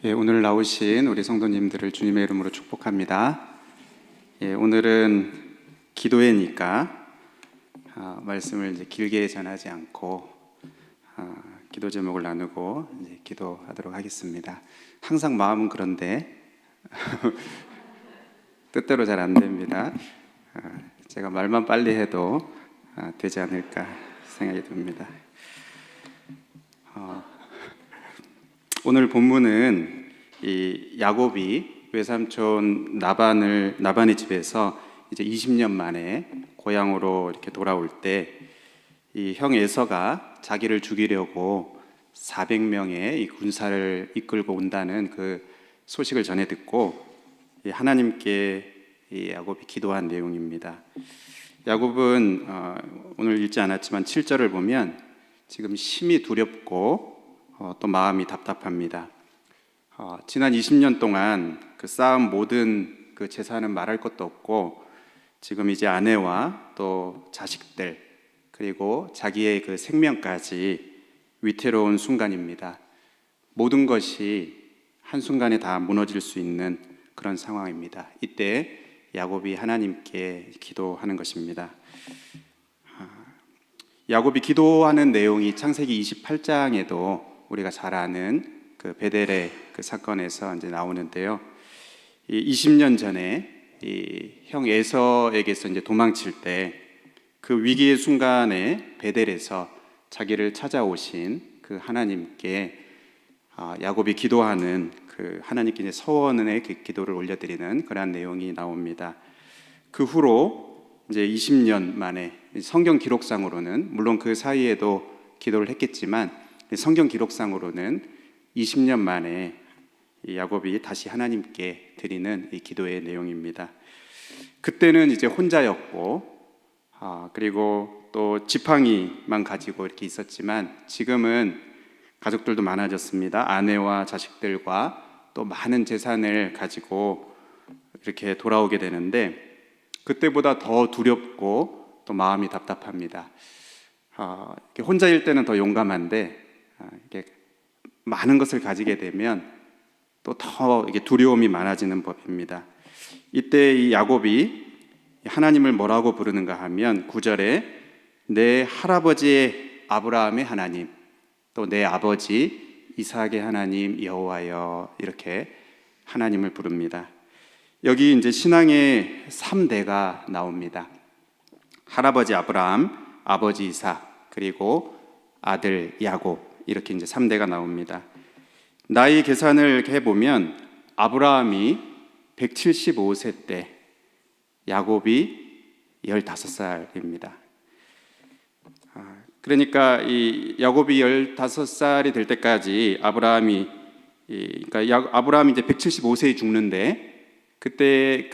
예, 오늘 나오신 우리 성도님들을 주님의 이름으로 축복합니다. 예, 오늘은 기도회니까 말씀을 이제 길게 전하지 않고 기도 제목을 나누고 이제 기도하도록 하겠습니다. 항상 마음은 그런데 뜻대로 잘 안 됩니다. 제가 말만 빨리 해도 되지 않을까 생각이 듭니다. 오늘 본문은 이 야곱이 외삼촌 나반의 집에서 이제 20년 만에 고향으로 이렇게 돌아올 때 이 형 에서가 자기를 죽이려고 400명의 이 군사를 이끌고 온다는 그 소식을 전해 듣고 하나님께 이 야곱이 기도한 내용입니다. 야곱은 오늘 읽지 않았지만 7절을 보면 지금 심히 두렵고 또 마음이 답답합니다. 지난 20년 동안 그 쌓은 모든 그 재산은 말할 것도 없고 지금 이제 아내와 또 자식들 그리고 자기의 그 생명까지 위태로운 순간입니다. 모든 것이 한순간에 다 무너질 수 있는 그런 상황입니다. 이때 야곱이 하나님께 기도하는 것입니다. 야곱이 기도하는 내용이 창세기 28장에도 우리가 잘 아는 그 베델의 그 사건에서 이제 나오는데요. 이 20년 전에 이 형 에서에게서 이제 도망칠 때 그 위기의 순간에 베델에서 자기를 찾아오신 그 하나님께 야곱이 기도하는 그 하나님께 이제 서원의 그 기도를 올려드리는 그러한 내용이 나옵니다. 그 후로 이제 20년 만에 성경 기록상으로는 물론 그 사이에도 기도를 했겠지만 성경 기록상으로는 20년 만에 야곱이 다시 하나님께 드리는 이 기도의 내용입니다. 그때는 이제 혼자였고 그리고 또 지팡이만 가지고 이렇게 있었지만 지금은 가족들도 많아졌습니다. 아내와 자식들과 또 많은 재산을 가지고 이렇게 돌아오게 되는데 그때보다 더 두렵고 또 마음이 답답합니다. 혼자일 때는 더 용감한데 이렇게 많은 것을 가지게 되면 또 더 두려움이 많아지는 법입니다. 이때 이 야곱이 하나님을 뭐라고 부르는가 하면 9절에 내 할아버지의 아브라함의 하나님 또 내 아버지 이삭의 하나님 여호와여 이렇게 하나님을 부릅니다. 여기 이제 신앙의 3대가 나옵니다. 할아버지 아브라함, 아버지 이삭 그리고 아들 야곱 이렇게 이제 3대가 나옵니다. 나이 계산을 이렇게 해보면 아브라함이 175세 때 야곱이 15살입니다. 그러니까 이 야곱이 15살이 될 때까지 아브라함이 이제 175세에 죽는데 그때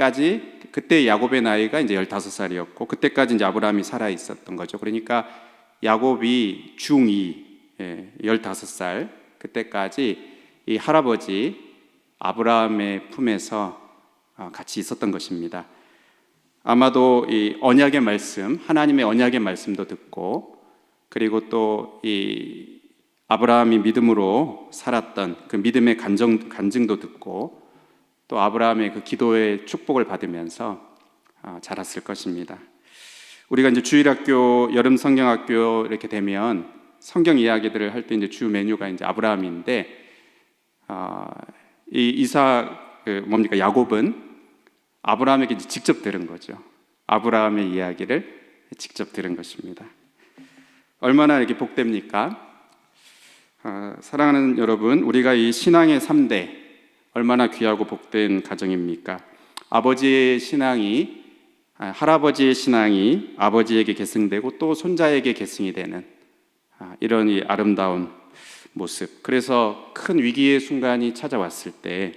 야곱의 나이가 이제 15살이었고 그때까지 이제 아브라함이 살아 있었던 거죠. 그러니까 야곱이 중2 15살 그때까지 이 할아버지 아브라함의 품에서 같이 있었던 것입니다. 아마도 이 언약의 말씀, 하나님의 언약의 말씀도 듣고 그리고 또 이 아브라함이 믿음으로 살았던 그 믿음의 간증도 듣고 또 아브라함의 그 기도의 축복을 받으면서 자랐을 것입니다. 우리가 이제 주일학교, 여름 성경학교 이렇게 되면 성경 이야기들을 할 때 이제 주 메뉴가 이제 아브라함인데 이 야곱은 아브라함에게 직접 들은 거죠. 아브라함의 이야기를 직접 들은 것입니다. 얼마나 이렇게 복됩니까? 사랑하는 여러분, 우리가 이 신앙의 3대 얼마나 귀하고 복된 가정입니까? 할아버지의 신앙이 아버지에게 계승되고 또 손자에게 계승이 되는 이런 이 아름다운 모습. 그래서 큰 위기의 순간이 찾아왔을 때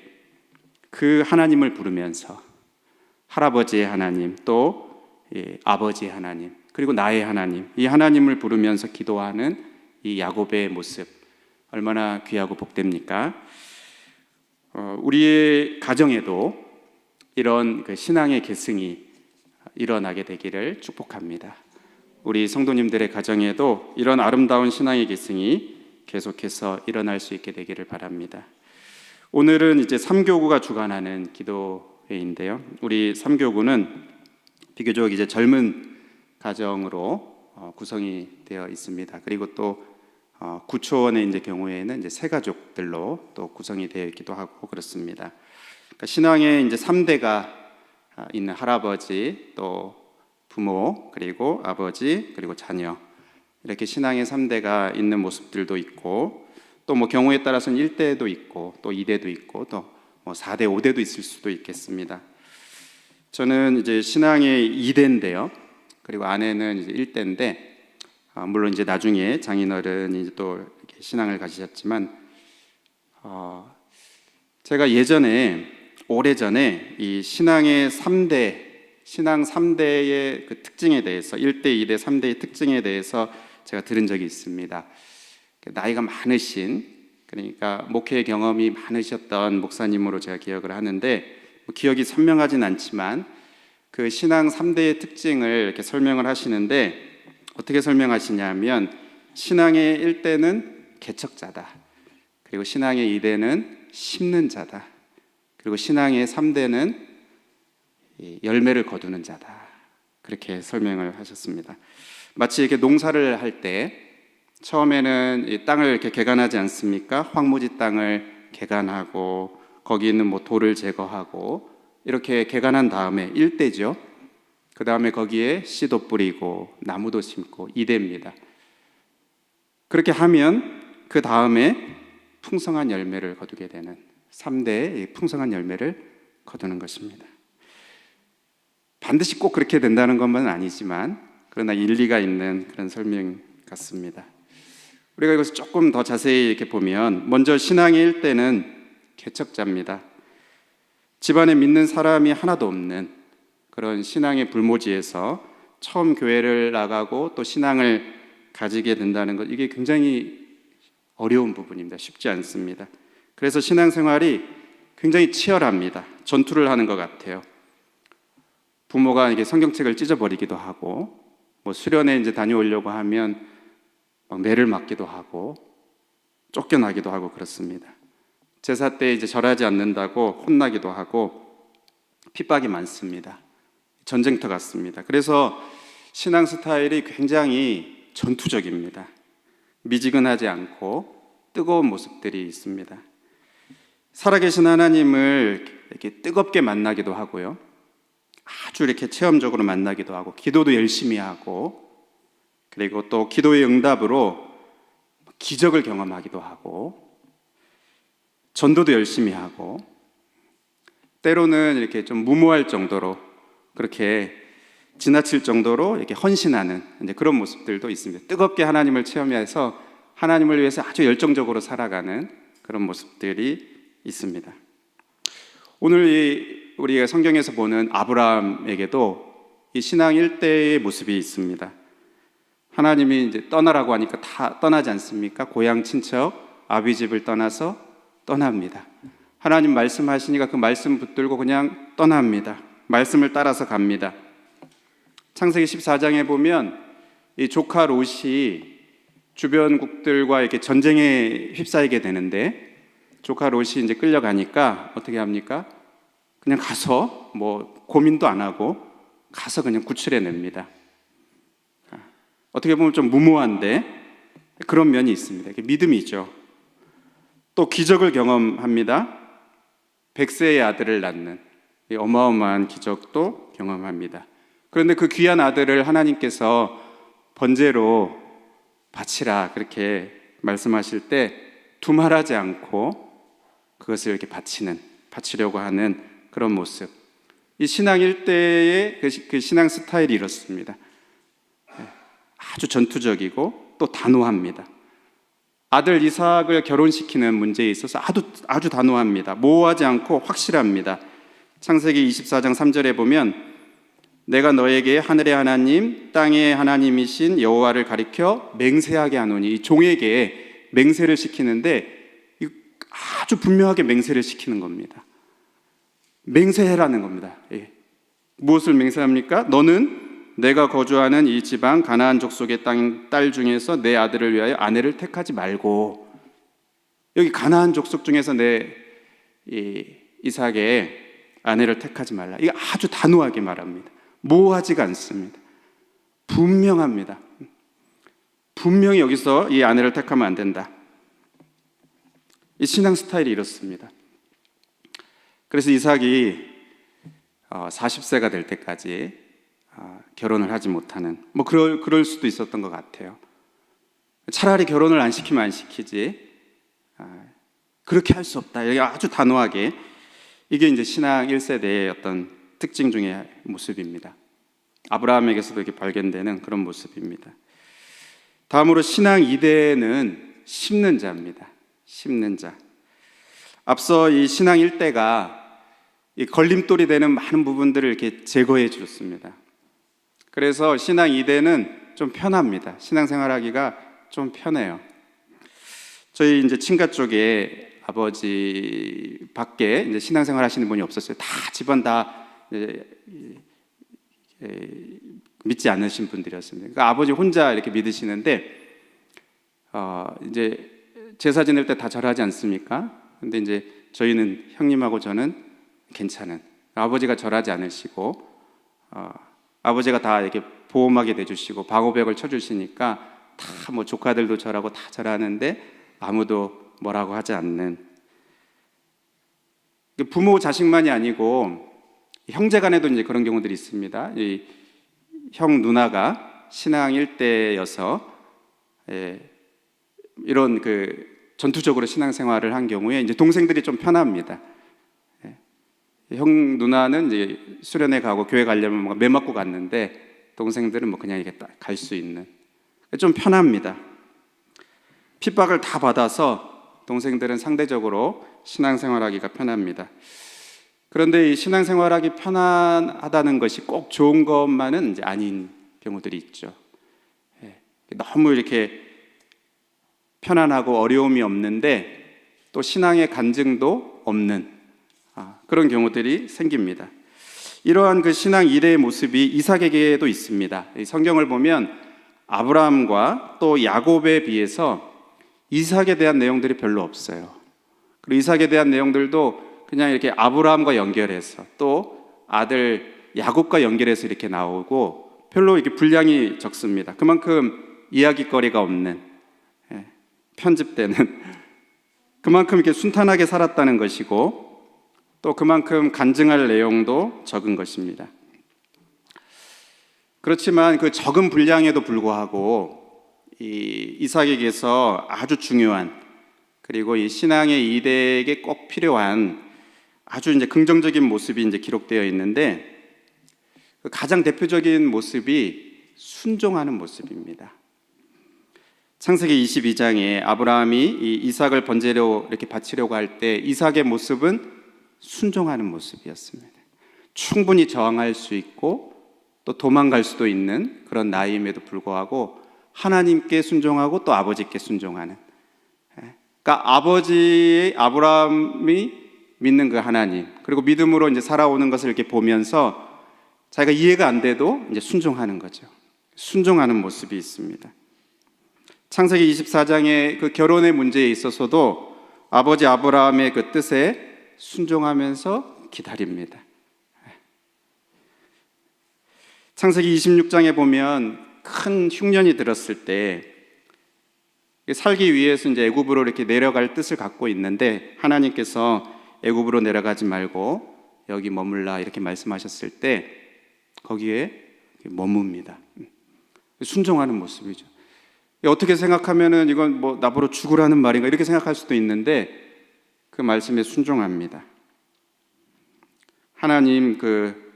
그 하나님을 부르면서 할아버지의 하나님 또 아버지의 하나님 그리고 나의 하나님 이 하나님을 부르면서 기도하는 이 야곱의 모습 얼마나 귀하고 복됩니까? 우리의 가정에도 이런 그 신앙의 계승이 일어나게 되기를 축복합니다. 우리 성도님들의 가정에도 이런 아름다운 신앙의 계승이 계속해서 일어날 수 있게 되기를 바랍니다. 오늘은 이제 삼교구가 주관하는 기도회인데요. 우리 삼교구는 비교적 이제 젊은 가정으로 구성이 되어 있습니다. 그리고 또 구초원의 이제 경우에는 이제 새 가족들로 또 구성이 되어 있기도 하고 그렇습니다. 그러니까 신앙에 이제 3대가 있는 할아버지, 또 부모, 그리고 아버지, 그리고 자녀, 이렇게 신앙의 3대가 있는 모습들도 있고, 또 뭐 경우에 따라서는 1대도 있고 또 2대도 있고 또 뭐 4대, 5대도 있을 수도 있겠습니다. 저는 이제 신앙의 2대인데요. 그리고 아내는 이제 1대인데, 물론 이제 나중에 장인어른이 이제 또 이렇게 신앙을 가지셨지만, 제가 예전에 오래전에 이 신앙의 3대, 신앙 3대의 그 특징에 대해서 1대, 2대, 3대의 특징에 대해서 제가 들은 적이 있습니다. 나이가 많으신, 그러니까 목회 경험이 많으셨던 목사님으로 제가 기억을 하는데, 기억이 선명하진 않지만 그 신앙 3대의 특징을 이렇게 설명을 하시는데, 어떻게 설명하시냐면 신앙의 1대는 개척자다, 그리고 신앙의 2대는 심는 자다, 그리고 신앙의 3대는 열매를 거두는 자다, 그렇게 설명을 하셨습니다. 마치 이렇게 농사를 할 때 처음에는 이 땅을 이렇게 개간하지 않습니까? 황무지 땅을 개간하고 거기 있는 뭐 돌을 제거하고 이렇게 개간한 다음에 1대죠. 그 다음에 거기에 씨도 뿌리고 나무도 심고 2대입니다. 그렇게 하면 그 다음에 풍성한 열매를 거두게 되는 3대의 풍성한 열매를 거두는 것입니다. 반드시 꼭 그렇게 된다는 것만은 아니지만, 그러나 일리가 있는 그런 설명 같습니다. 우리가 이것을 조금 더 자세히 이렇게 보면, 먼저 신앙의 1대는 개척자입니다. 집안에 믿는 사람이 하나도 없는 그런 신앙의 불모지에서 처음 교회를 나가고 또 신앙을 가지게 된다는 것, 이게 굉장히 어려운 부분입니다. 쉽지 않습니다. 그래서 신앙생활이 굉장히 치열합니다. 전투를 하는 것 같아요. 부모가 이게 성경책을 찢어버리기도 하고, 뭐 수련회 이제 다녀오려고 하면 막 매를 맞기도 하고 쫓겨나기도 하고 그렇습니다. 제사 때 이제 절하지 않는다고 혼나기도 하고 핍박이 많습니다. 전쟁터 같습니다. 그래서 신앙 스타일이 굉장히 전투적입니다. 미지근하지 않고 뜨거운 모습들이 있습니다. 살아계신 하나님을 이렇게 뜨겁게 만나기도 하고요, 아주 이렇게 체험적으로 만나기도 하고, 기도도 열심히 하고, 그리고 또 기도의 응답으로 기적을 경험하기도 하고, 전도도 열심히 하고, 때로는 이렇게 좀 무모할 정도로, 그렇게 지나칠 정도로 이렇게 헌신하는 이제 그런 모습들도 있습니다. 뜨겁게 하나님을 체험해서 하나님을 위해서 아주 열정적으로 살아가는 그런 모습들이 있습니다. 오늘 우리가 성경에서 보는 아브라함에게도 이 신앙 1대의 모습이 있습니다. 하나님이 이제 떠나라고 하니까 다 떠나지 않습니까? 고향 친척 아비 집을 떠나서 떠납니다. 하나님 말씀하시니까 그 말씀 붙들고 그냥 떠납니다. 말씀을 따라서 갑니다. 창세기 14장에 보면 이 조카 롯이 주변국들과 이렇게 전쟁에 휩싸이게 되는데, 조카 롯이 이제 끌려가니까 어떻게 합니까? 그냥 가서 뭐 고민도 안 하고 가서 그냥 구출해 냅니다. 어떻게 보면 좀 무모한데 그런 면이 있습니다. 믿음이죠. 또 기적을 경험합니다. 100세의 아들을 낳는 이 어마어마한 기적도 경험합니다. 그런데 그 귀한 아들을 하나님께서 번제로 바치라 그렇게 말씀하실 때 두말하지 않고 그것을 이렇게 바치려고 하는 그런 모습. 이 신앙 1대의 그 신앙 스타일이 이렇습니다. 아주 전투적이고 또 단호합니다. 아들 이삭을 결혼시키는 문제에 있어서 아주 단호합니다. 모호하지 않고 확실합니다. 창세기 24장 3절에 보면 내가 너에게 하늘의 하나님 땅의 하나님이신 여호와를 가리켜 맹세하게 하노니, 이 종에게 맹세를 시키는데 아주 분명하게 맹세를 시키는 겁니다. 맹세해라는 겁니다. 무엇을 맹세합니까? 너는 내가 거주하는 이 지방 가나안 족속의 딸 중에서 내 아들을 위하여 아내를 택하지 말고, 여기 가나안 족속 중에서 내 이 이삭의 아내를 택하지 말라. 이거 아주 단호하게 말합니다. 모호하지가 않습니다. 분명합니다. 분명히 여기서 이 아내를 택하면 안 된다. 이 신앙 스타일이 이렇습니다. 그래서 이삭이 40세가 될 때까지 결혼을 하지 못하는, 뭐 그럴 수도 있었던 것 같아요. 차라리 결혼을 안 시키면 안 시키지, 그렇게 할 수 없다. 이게 아주 단호하게, 이게 이제 신앙 1세대의 어떤 특징 중의 모습입니다. 아브라함에게서도 이렇게 발견되는 그런 모습입니다. 다음으로 신앙 2대는 심는 자입니다. 심는 자. 앞서 이 신앙 1대가 이 걸림돌이 되는 많은 부분들을 이렇게 제거해 줬습니다. 그래서 신앙 2대는 좀 편합니다. 신앙생활하기가 좀 편해요. 저희 이제 친가 쪽에 아버지 밖에 이제 신앙생활 하시는 분이 없었어요. 다 집안 다 믿지 않으신 분들이었습니다. 그러니까 아버지 혼자 이렇게 믿으시는데 이제 제사 지낼 때 다 절하지 않습니까? 근데 이제 저희는, 형님하고 저는 괜찮은, 아버지가 절하지 않으시고 아버지가 다 이렇게 보호막이 돼주시고 방호벽을 쳐주시니까 다 뭐 조카들도 절하고 다 절하는데 아무도 뭐라고 하지 않는, 부모 자식만이 아니고 형제간에도 이제 그런 경우들이 있습니다. 이 형 누나가 신앙 1대여서 이런 그 전투적으로 신앙생활을 한 경우에 이제 동생들이 좀 편합니다. 형 누나는 이제 수련회 가고 교회 가려면 뭔가 매 맞고 갔는데 동생들은 뭐 그냥 이렇게 갈 수 있는, 좀 편합니다. 핍박을 다 받아서 동생들은 상대적으로 신앙생활하기가 편합니다. 그런데 이 신앙생활하기 편안하다는 것이 꼭 좋은 것만은 이제 아닌 경우들이 있죠. 너무 이렇게 편안하고 어려움이 없는데 또 신앙의 간증도 없는 그런 경우들이 생깁니다. 이러한 그 신앙 2대의 모습이 이삭에게도 있습니다. 성경을 보면 아브라함과 또 야곱에 비해서 이삭에 대한 내용들이 별로 없어요. 그리고 이삭에 대한 내용들도 그냥 이렇게 아브라함과 연결해서 또 아들 야곱과 연결해서 이렇게 나오고 별로 이렇게 분량이 적습니다. 그만큼 이야기거리가 없는, 편집되는, 그만큼 이렇게 순탄하게 살았다는 것이고 또 그만큼 간증할 내용도 적은 것입니다. 그렇지만 그 적은 분량에도 불구하고 이 이삭에게서 아주 중요한, 그리고 이 신앙의 2대에게 꼭 필요한 아주 이제 긍정적인 모습이 이제 기록되어 있는데 가장 대표적인 모습이 순종하는 모습입니다. 창세기 22장에 아브라함이 이 이삭을 번제로 이렇게 바치려고 할 때 이삭의 모습은 순종하는 모습이었습니다. 충분히 저항할 수 있고 또 도망갈 수도 있는 그런 나이임에도 불구하고 하나님께 순종하고 또 아버지께 순종하는, 그러니까 아브라함이 믿는 그 하나님, 그리고 믿음으로 이제 살아오는 것을 이렇게 보면서 자기가 이해가 안 돼도 이제 순종하는 거죠. 순종하는 모습이 있습니다. 창세기 24장의 그 결혼의 문제에 있어서도 아버지 아브라함의 그 뜻에 순종하면서 기다립니다. 창세기 26장에 보면 큰 흉년이 들었을 때 살기 위해서 이제 애굽으로 이렇게 내려갈 뜻을 갖고 있는데 하나님께서 애굽으로 내려가지 말고 여기 머물라 이렇게 말씀하셨을 때 거기에 머뭅니다. 순종하는 모습이죠. 어떻게 생각하면은 이건 뭐 나보러 죽으라는 말인가 이렇게 생각할 수도 있는데 그 말씀에 순종합니다. 하나님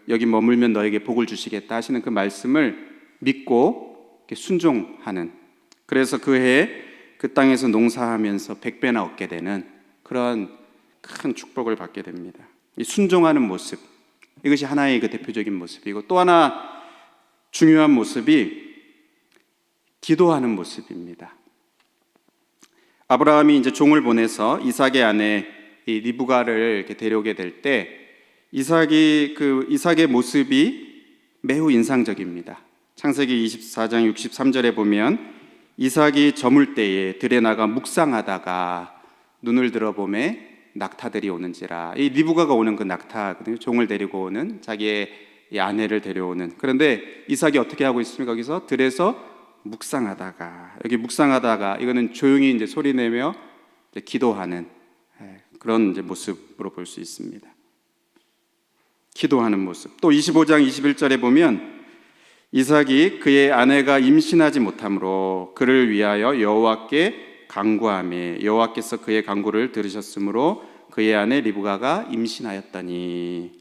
여기 머물면 너에게 복을 주시겠다 하시는 그 말씀을 믿고 순종하는, 그래서 그 해에 그 땅에서 농사하면서 100배나 얻게 되는 그런 큰 축복을 받게 됩니다. 이 순종하는 모습, 이것이 하나의 그 대표적인 모습이고 또 하나 중요한 모습이 기도하는 모습입니다. 아브라함이 이제 종을 보내서 이삭의 아내 이 리브가를 이렇게 데려오게 될 때 이삭의 모습이 매우 인상적입니다. 창세기 24장 63절에 보면 이삭이 저물 때에 들에 나가 묵상하다가 눈을 들어보매 낙타들이 오는지라. 이 리브가가 오는 그 낙타거든요. 종을 데리고 오는, 자기의 이 아내를 데려오는. 그런데 이삭이 어떻게 하고 있습니까? 거기서 들에서 묵상하다가, 여기 묵상하다가 이거는 조용히 이제 소리 내며 이제 기도하는 그런 이제 모습으로 볼 수 있습니다. 기도하는 모습. 또 25장 21절에 보면 이삭이 그의 아내가 임신하지 못하므로 그를 위하여 여호와께 간구하며 여호와께서 그의 간구를 들으셨으므로 그의 아내 리브가가 임신하였더니.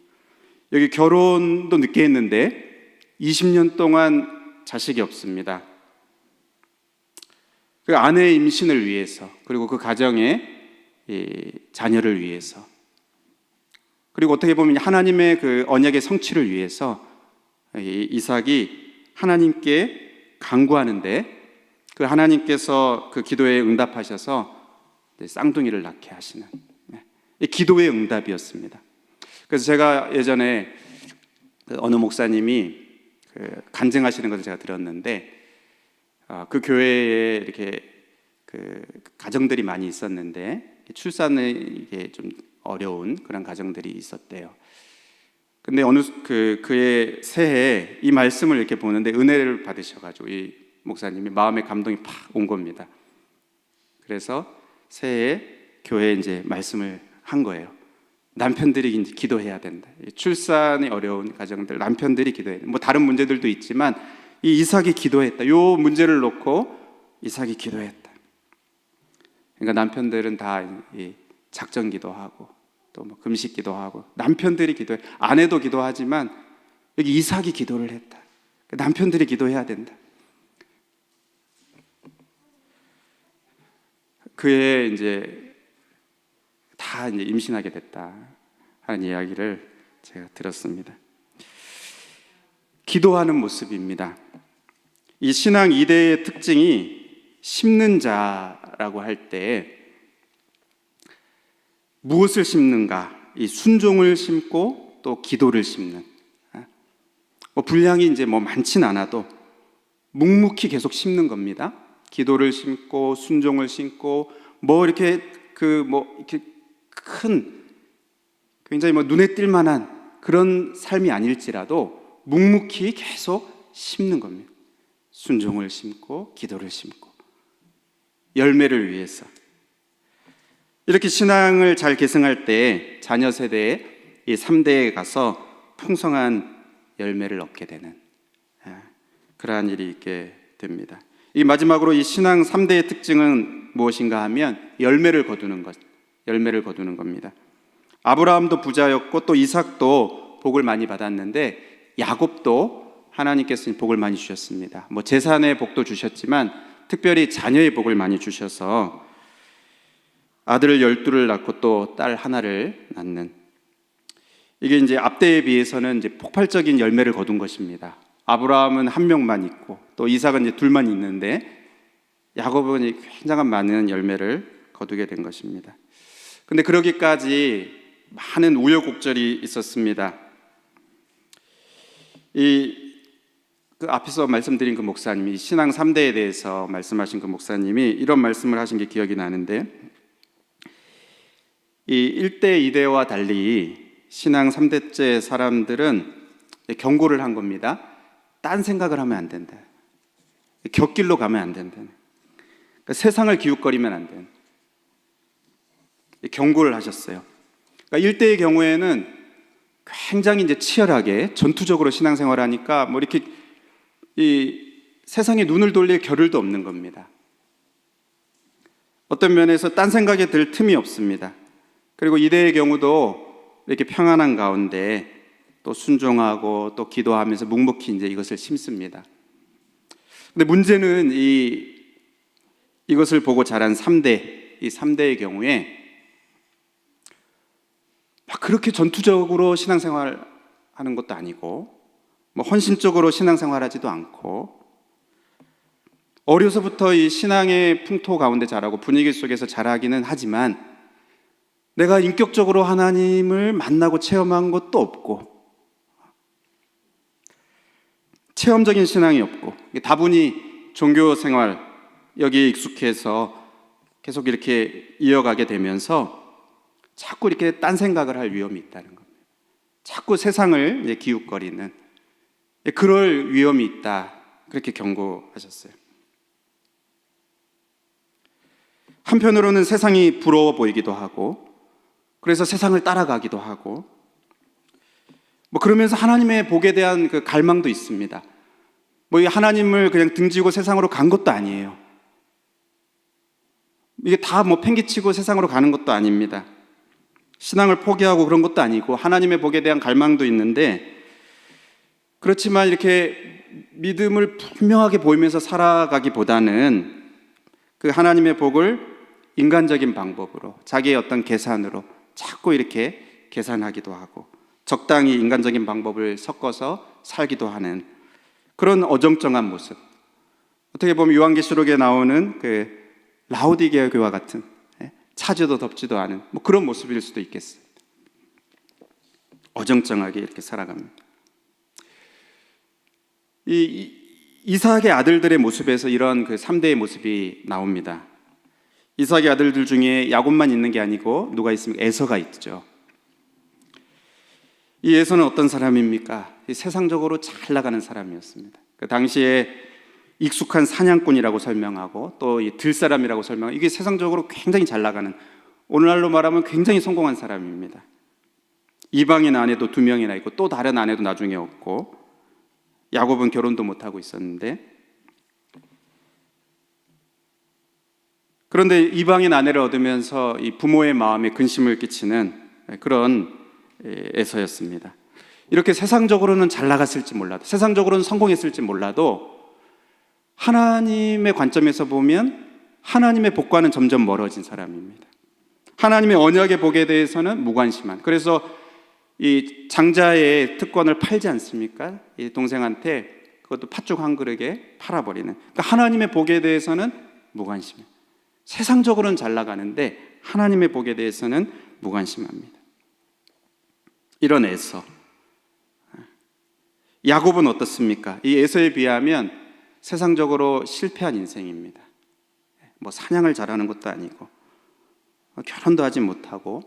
여기 결혼도 늦게 했는데 20년 동안 자식이 없습니다. 그 아내의 임신을 위해서, 그리고 그 가정의 자녀를 위해서, 그리고 어떻게 보면 하나님의 그 언약의 성취를 위해서 이삭이 하나님께 간구하는데 그 하나님께서 그 기도에 응답하셔서 쌍둥이를 낳게 하시는 기도의 응답이었습니다. 그래서 제가 예전에 어느 목사님이 간증하시는 것을 제가 들었는데 그 교회에 이렇게 그 가정들이 많이 있었는데 출산이 이게 좀 어려운 그런 가정들이 있었대요. 근데 어느 그의 새해에 이 말씀을 이렇게 보는데 은혜를 받으셔가지고 이 목사님이 마음에 감동이 팍 온 겁니다. 그래서 새해에 교회에 이제 말씀을 한 거예요. 남편들이 이제 기도해야 된다. 출산이 어려운 가정들 남편들이 기도해야 된다. 뭐 다른 문제들도 있지만 이 이삭이 기도했다. 요 문제를 놓고 이삭이 기도했다. 그러니까 남편들은 다 작전 기도하고 또 뭐 금식 기도하고 남편들이 기도해. 아내도 기도하지만 여기 이삭이 기도를 했다. 남편들이 기도해야 된다. 그의 이제 다 이제 임신하게 됐다 하는 이야기를 제가 들었습니다. 기도하는 모습입니다. 이 신앙 2대의 특징이 심는 자라고 할 때 무엇을 심는가? 이 순종을 심고 또 기도를 심는. 분량이 이제 뭐 많진 않아도 묵묵히 계속 심는 겁니다. 기도를 심고 순종을 심고 뭐 이렇게 이렇게 큰 굉장히 뭐 눈에 띌 만한 그런 삶이 아닐지라도 묵묵히 계속 심는 겁니다. 순종을 심고 기도를 심고 열매를 위해서. 이렇게 신앙을 잘 계승할 때 자녀 세대의 이 3대에 가서 풍성한 열매를 얻게 되는 그러한 일이 있게 됩니다. 이 마지막으로 이 신앙 3대의 특징은 무엇인가 하면 열매를 거두는 것, 열매를 거두는 겁니다. 아브라함도 부자였고 또 이삭도 복을 많이 받았는데 야곱도 하나님께서 복을 많이 주셨습니다. 뭐 재산의 복도 주셨지만 특별히 자녀의 복을 많이 주셔서 아들 12를 낳고 또 딸 하나를 낳는, 이게 이제 앞대에 비해서는 이제 폭발적인 열매를 거둔 것입니다. 아브라함은 한 명만 있고 또 이삭은 이제 둘만 있는데 야곱은 굉장한 많은 열매를 거두게 된 것입니다. 근데 그러기까지 많은 우여곡절이 있었습니다. 그 앞에서 말씀드린 그 목사님이 신앙 3대에 대해서 말씀하신 그 목사님이 이런 말씀을 하신 게 기억이 나는데, 이 1대, 2대와 달리 신앙 3대째 사람들은 경고를 한 겁니다. 딴 생각을 하면 안 된다. 곁길로 가면 안 된다. 그러니까 세상을 기웃거리면 안 된다. 경고를 하셨어요. 그러니까 1대의 경우에는 굉장히 이제 치열하게 전투적으로 신앙생활을 하니까 뭐 이렇게 이 세상에 눈을 돌릴 겨를도 없는 겁니다. 어떤 면에서 딴 생각에 들 틈이 없습니다. 그리고 2대의 경우도 이렇게 평안한 가운데 또 순종하고 또 기도하면서 묵묵히 이제 이것을 심습니다. 근데 문제는 이것을 보고 자란 3대, 이 3대의 경우에 막 그렇게 전투적으로 신앙생활 하는 것도 아니고 뭐 헌신적으로 신앙생활 하지도 않고 어려서부터 이 신앙의 풍토 가운데 자라고 분위기 속에서 자라기는 하지만 내가 인격적으로 하나님을 만나고 체험한 것도 없고 체험적인 신앙이 없고 다분히 종교생활 여기에 익숙해서 계속 이렇게 이어가게 되면서 자꾸 이렇게 딴 생각을 할 위험이 있다는 겁니다. 자꾸 세상을 이제 기웃거리는 그럴 위험이 있다. 그렇게 경고하셨어요. 한편으로는 세상이 부러워 보이기도 하고, 그래서 세상을 따라가기도 하고, 그러면서 하나님의 복에 대한 그 갈망도 있습니다. 이 하나님을 그냥 등지고 세상으로 간 것도 아니에요. 이게 다 팽개치고 세상으로 가는 것도 아닙니다. 신앙을 포기하고 그런 것도 아니고 하나님의 복에 대한 갈망도 있는데, 그렇지만 이렇게 믿음을 분명하게 보이면서 살아가기보다는 그 하나님의 복을 인간적인 방법으로, 자기의 어떤 계산으로 자꾸 이렇게 계산하기도 하고, 적당히 인간적인 방법을 섞어서 살기도 하는 그런 어정쩡한 모습. 어떻게 보면 요한계시록에 나오는 그 라오디게아 교회와 같은, 차지도 덥지도 않은 그런 모습일 수도 있겠어요. 어정쩡하게 이렇게 살아갑니다. 이 이삭의 아들들의 모습에서 이런 그 3대의 모습이 나옵니다. 이삭의 아들들 중에 야곱만 있는 게 아니고 누가 있습니까? 에서가 있죠. 이 에서는 어떤 사람입니까? 세상적으로 잘 나가는 사람이었습니다. 그 당시에 익숙한 사냥꾼이라고 설명하고 또 이 들사람이라고 설명하고, 이게 세상적으로 굉장히 잘 나가는, 오늘날로 말하면 굉장히 성공한 사람입니다. 이방인 아내도 2명이나 있고 또 다른 아내도 나중에 없고, 야곱은 결혼도 못하고 있었는데, 그런데 이방인 아내를 얻으면서 이 부모의 마음에 근심을 끼치는 그런 에서였습니다. 이렇게 세상적으로는 잘 나갔을지 몰라도, 세상적으로는 성공했을지 몰라도 하나님의 관점에서 보면 하나님의 복과는 점점 멀어진 사람입니다. 하나님의 언약의 복에 대해서는 무관심한, 그래서 이 장자의 특권을 팔지 않습니까? 이 동생한테 그것도 팥죽 한 그릇에 팔아버리는, 그러니까 하나님의 복에 대해서는 무관심해요. 세상적으로는 잘 나가는데 하나님의 복에 대해서는 무관심합니다. 이런 에서. 야곱은 어떻습니까? 이 에서에 비하면 세상적으로 실패한 인생입니다. 사냥을 잘하는 것도 아니고 결혼도 하지 못하고,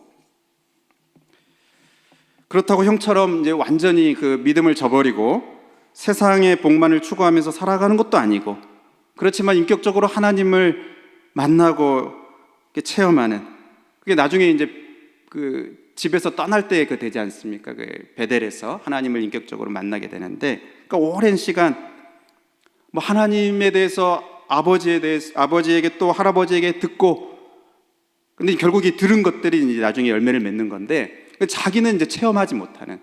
그렇다고 형처럼 이제 완전히 그 믿음을 저버리고 세상의 복만을 추구하면서 살아가는 것도 아니고, 그렇지만 인격적으로 하나님을 만나고 체험하는, 그게 나중에 이제 그 집에서 떠날 때 되지 않습니까? 그 베델에서 하나님을 인격적으로 만나게 되는데, 그러니까 오랜 시간 하나님에 대해서 아버지에게 또 할아버지에게 듣고, 근데 결국 이 들은 것들이 이제 나중에 열매를 맺는 건데, 자기는 이제 체험하지 못하는,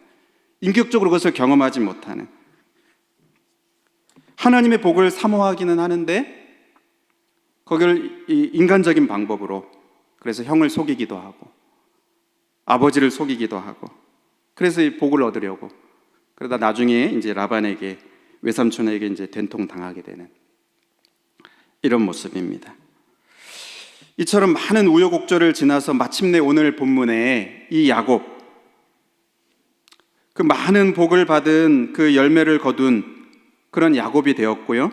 인격적으로 그것을 경험하지 못하는, 하나님의 복을 사모하기는 하는데 거기를 이 인간적인 방법으로, 그래서 형을 속이기도 하고 아버지를 속이기도 하고, 그래서 이 복을 얻으려고, 그러다 나중에 이제 라반에게, 외삼촌에게 이제 된통 당하게 되는 이런 모습입니다. 이처럼 많은 우여곡절을 지나서 마침내 오늘 본문에 이 야곱, 그 많은 복을 받은 그 열매를 거둔 그런 야곱이 되었고요.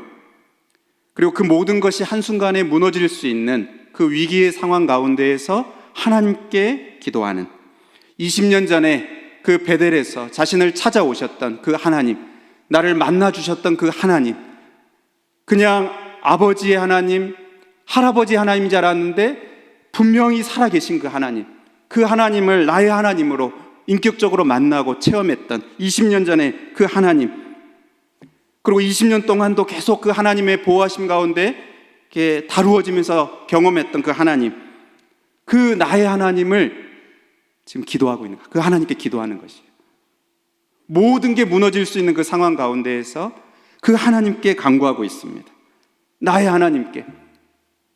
그리고 그 모든 것이 한순간에 무너질 수 있는 그 위기의 상황 가운데에서 하나님께 기도하는, 20년 전에 그 베델에서 자신을 찾아오셨던 그 하나님, 나를 만나주셨던 그 하나님, 그냥 아버지의 하나님, 할아버지 하나님인 줄 알았는데 분명히 살아계신 그 하나님, 그 하나님을 나의 하나님으로 인격적으로 만나고 체험했던 20년 전에 그 하나님, 그리고 20년 동안도 계속 그 하나님의 보호하심 가운데 이렇게 다루어지면서 경험했던 그 하나님, 그 나의 하나님을 지금 기도하고 있는, 그 하나님께 기도하는 것이에요. 모든 게 무너질 수 있는 그 상황 가운데에서 그 하나님께 간구하고 있습니다. 나의 하나님께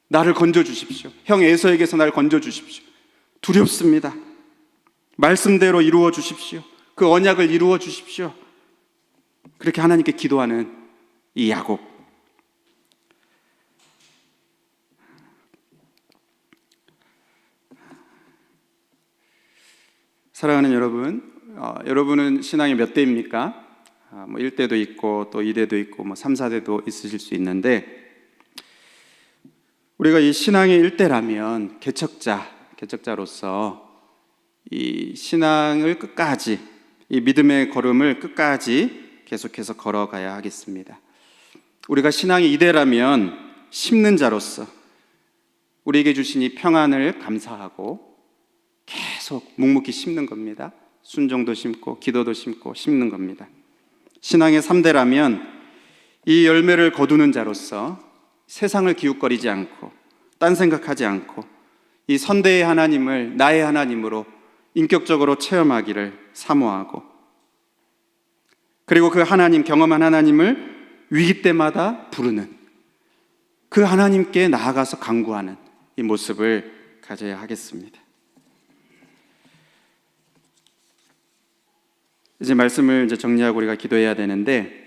나를 건져주십시오. 형 에서에게서 나를 건져주십시오. 두렵습니다. 말씀대로 이루어 주십시오. 그 언약을 이루어 주십시오. 그렇게 하나님께 기도하는 이 야곱. 사랑하는 여러분, 여러분은 신앙이 몇 대입니까? 1대도 있고 또 2대도 있고 3, 4대도 있으실 수 있는데, 우리가 이 신앙의 1대라면 개척자로서 이 신앙을 끝까지, 이 믿음의 걸음을 끝까지 계속해서 걸어가야 하겠습니다. 우리가 신앙이 이대라면 심는 자로서 우리에게 주신 이 평안을 감사하고 계속 묵묵히 심는 겁니다. 순종도 심고 기도도 심고 심는 겁니다. 신앙의 3대라면 이 열매를 거두는 자로서 세상을 기웃거리지 않고 딴 생각하지 않고 이 선대의 하나님을 나의 하나님으로 인격적으로 체험하기를 사모하고, 그리고 그 하나님, 경험한 하나님을 위기 때마다 부르는, 그 하나님께 나아가서 간구하는 이 모습을 가져야 하겠습니다. 이제 말씀을 정리하고 우리가 기도해야 되는데,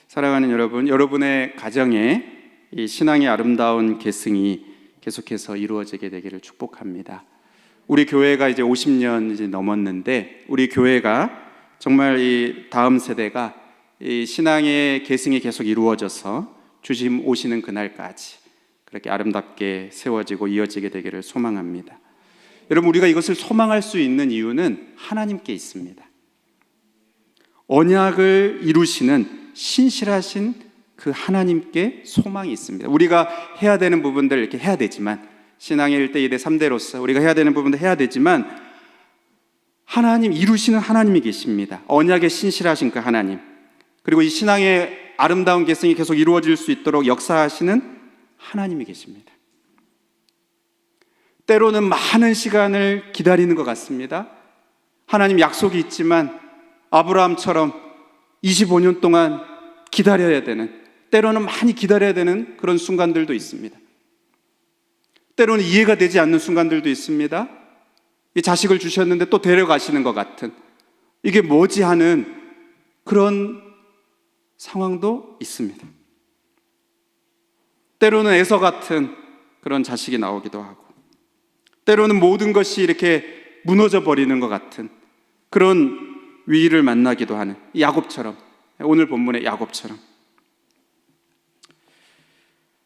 사랑하는 여러분, 여러분의 가정에 이 신앙의 아름다운 계승이 계속해서 이루어지게 되기를 축복합니다. 우리 교회가 이제 50년 이제 넘었는데, 우리 교회가 정말 이 다음 세대가 이 신앙의 계승이 계속 이루어져서 주님 오시는 그날까지 그렇게 아름답게 세워지고 이어지게 되기를 소망합니다. 여러분, 우리가 이것을 소망할 수 있는 이유는 하나님께 있습니다. 언약을 이루시는 신실하신 그 하나님께 소망이 있습니다. 우리가 해야 되는 부분들 이렇게 해야 되지만, 신앙의 1대, 2대, 3대로서 우리가 해야 되는 부분도 해야 되지만, 하나님 이루시는 하나님이 계십니다. 언약에 신실하신 그 하나님, 그리고 이 신앙의 아름다운 계승이 계속 이루어질 수 있도록 역사하시는 하나님이 계십니다. 때로는 많은 시간을 기다리는 것 같습니다. 하나님 약속이 있지만 아브라함처럼 25년 동안 기다려야 되는, 때로는 많이 기다려야 되는 그런 순간들도 있습니다. 때로는 이해가 되지 않는 순간들도 있습니다. 이 자식을 주셨는데 또 데려가시는 것 같은, 이게 뭐지 하는 그런 상황도 있습니다. 때로는 에서 같은 그런 자식이 나오기도 하고, 때로는 모든 것이 이렇게 무너져 버리는 것 같은 그런 위기를 만나기도 하는, 야곱처럼, 오늘 본문의 야곱처럼.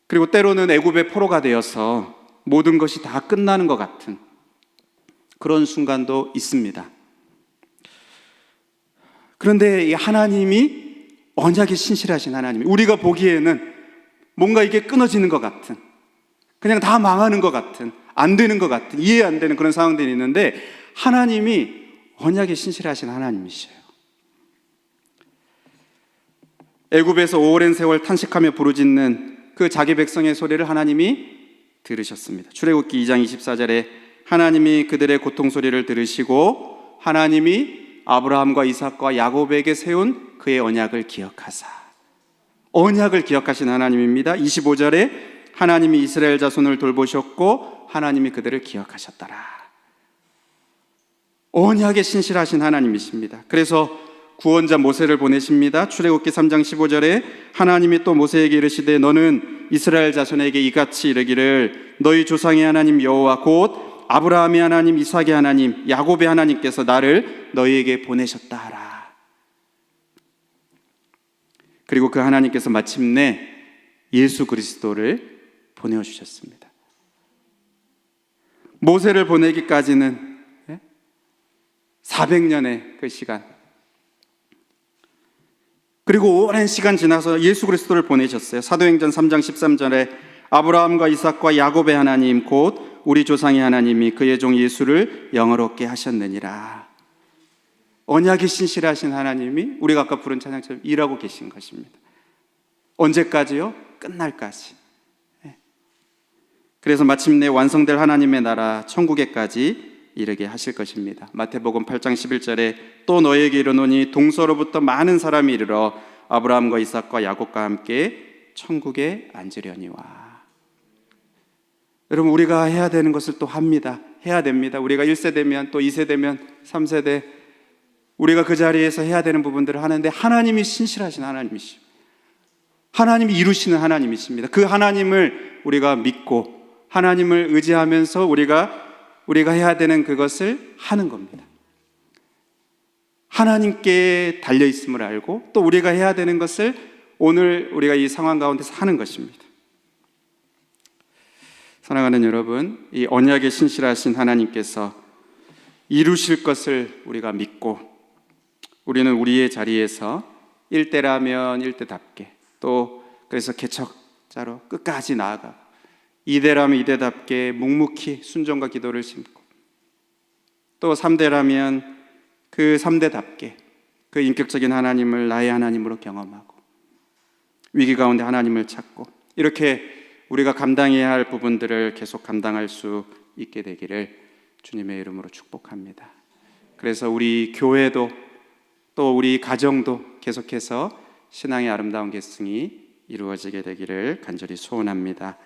그리고 때로는 애굽의 포로가 되어서 모든 것이 다 끝나는 것 같은 그런 순간도 있습니다. 그런데 이 하나님이 언약이 신실하신 하나님이, 우리가 보기에는 뭔가 이게 끊어지는 것 같은, 그냥 다 망하는 것 같은, 안 되는 것 같은, 이해 안 되는 그런 상황들이 있는데, 하나님이 언약이 신실하신 하나님이셔요. 애굽에서 오랜 세월 탄식하며 부르짖는 그 자기 백성의 소리를 하나님이 들으셨습니다. 출애굽기 2장 24절에 하나님이 그들의 고통 소리를 들으시고 하나님이 아브라함과 이삭과 야곱에게 세운 그의 언약을 기억하사, 언약을 기억하신 하나님입니다. 25절에 하나님이 이스라엘 자손을 돌보셨고 하나님이 그들을 기억하셨더라. 언약에 신실하신 하나님이십니다. 그래서 구원자 모세를 보내십니다. 출애굽기 3장 15절에 하나님이 또 모세에게 이르시되 너는 이스라엘 자손에게 이같이 이르기를 너희 조상의 하나님 여호와 곧 아브라함의 하나님, 이삭의 하나님, 야곱의 하나님께서 나를 너희에게 보내셨다 하라. 그리고 그 하나님께서 마침내 예수 그리스도를 보내주셨습니다. 모세를 보내기까지는 400년의 그 시간, 그리고 오랜 시간 지나서 예수 그리스도를 보내셨어요. 사도행전 3장 13절에 아브라함과 이삭과 야곱의 하나님 곧 우리 조상의 하나님이 그의 종 예수를 영화롭게 하셨느니라. 언약이 신실하신 하나님이 우리가 아까 부른 찬양처럼 일하고 계신 것입니다. 언제까지요? 끝날까지. 그래서 마침내 완성될 하나님의 나라 천국에까지 이르게 하실 것입니다. 마태복음 8장 11절에 또 너에게 이르노니 동서로부터 많은 사람이 이르러 아브라함과 이삭과 야곱과 함께 천국에 앉으려니와. 여러분, 우리가 해야 되는 것을 또 합니다. 해야 됩니다. 우리가 1세대면 또 2세대면 3세대, 우리가 그 자리에서 해야 되는 부분들을 하는데, 하나님이 신실하신 하나님이십니다. 하나님이 이루시는 하나님이십니다. 그 하나님을 우리가 믿고 하나님을 의지하면서 우리가 해야 되는 그것을 하는 겁니다. 하나님께 달려있음을 알고 또 우리가 해야 되는 것을 오늘 우리가 이 상황 가운데서 하는 것입니다. 사랑하는 여러분, 이 언약에 신실하신 하나님께서 이루실 것을 우리가 믿고 우리는 우리의 자리에서 일대라면 일대답게 또 그래서 개척자로 끝까지 나아가고 이대라면 이대답게 묵묵히 순종과 기도를 심고 또 3대라면 그 3대답게 그 인격적인 하나님을 나의 하나님으로 경험하고 위기 가운데 하나님을 찾고 이렇게 우리가 감당해야 할 부분들을 계속 감당할 수 있게 되기를 주님의 이름으로 축복합니다. 그래서 우리 교회도 또 우리 가정도 계속해서 신앙의 아름다운 계승이 이루어지게 되기를 간절히 소원합니다.